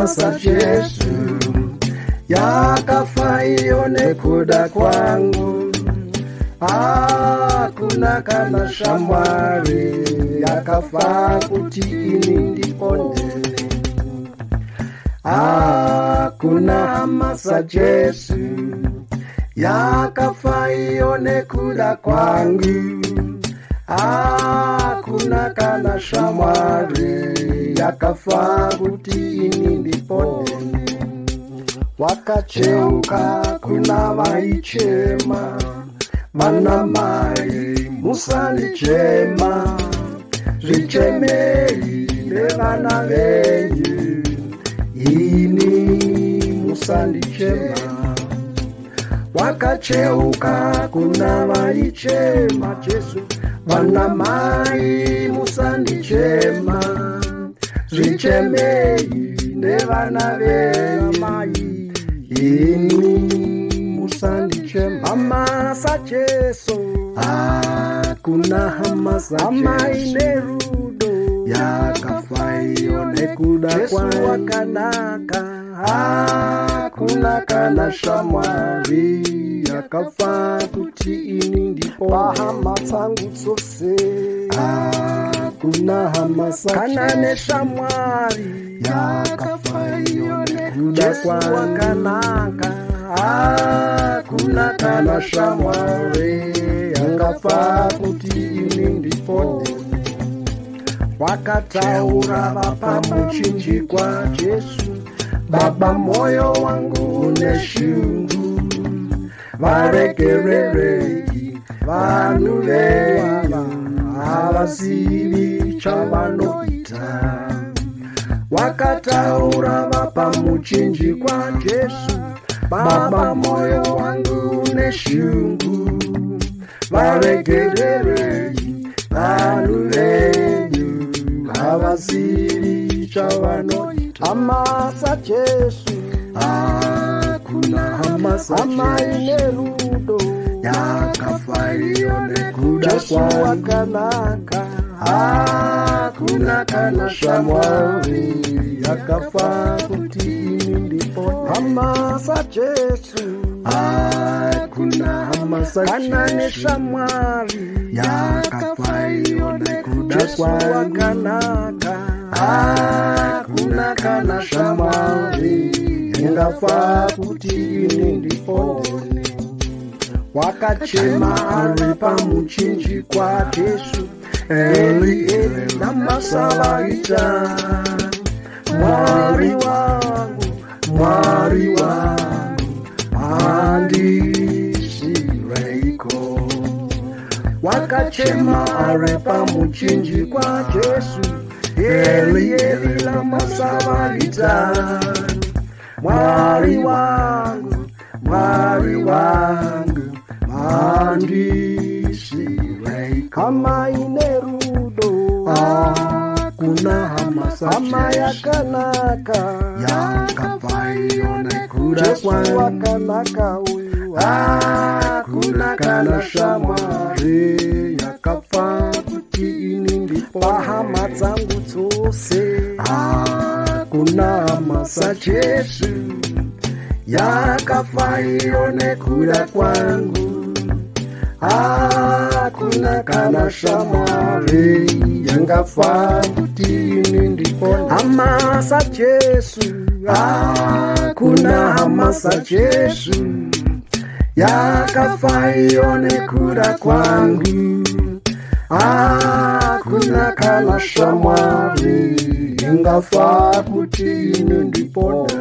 hamasa Yesu yakafa ione kuda kwangu. Hakuna kana shamwari yakafa kuti ini ndipone. Hakuna hamasa Yesu yakafa ione kuda kwangu. Hakuna kana shamwari yakafa kuti ini ndipone. Wakacheuka kuna vaichema, mana mai musandichema. Zvichemei nevana venyu, ini musandichema. Wakacheuka kuna vaichema Jesu, mana mai musandichema. Zvichemei nevana venyu, ini musandichema. Hamasa Jesu, hakuna hamasa amai nerudo yakafa ione kuda kwangu. Jesu wakanaka, hakuna kana shamwari yakafa kuti ini ndipone. Pahama dzangu dzose, hakuna hamasa kana neshamwari yakafa ione kuda kwangu. Jesu wakanaka, hakuna kana shamwari yakafa kuti ini ndipone. Wakataura vapa muchinjikwa Jesu, Baba moyo wangu uneshungu. Varegererei vanhu venyu, havazivi chavanoita. Wakataura vapa muchinjikwa Jesu, Baba moyo wangu uneshungu. Varegererei vanhu venyu, havazivi chavanoita. Hamasa Jesu, hakuna hamasa amai nerudo yakafa ione kuda kwangu. Jesu wakanaka, hakuna kana shamwari yakafa kuti ini ndipone. Hamasa Jesu, hakuna hamasa kana neshamwari yakafa ione kuda kwangu. Jesu wakanaka, hakuna kana shamwari yakafa kuti ini ndipone. Wakachema ari pamuchinjikwa Jesu, Eli Eli lama sabachthani. Mwari wangu, Mwari wangu, handisireko. Wakachema ari pamuchinjikwa Jesu, Eli Eli lama sabachthani. Mwari wangu, Mwari wangu, handisireko. Hamai nerudo, hakuna hamasa ama yakanaka yakafa ione kuda kwangu. Jesu wakanaka uyu, hakuna kana shamwari yakafa kuti ini ndipone. Pahama dzangu dzose, hakuna hamasa Jesu yakafa ione kuda kwangu. Hakuna kana shamwari yakafa kuti ini ndipone. Hamasa Jesu, hakuna hamasa Jesu yakafa ione kuda kwangu. Hakuna kana shamwari yakafa kuti ini ndipone.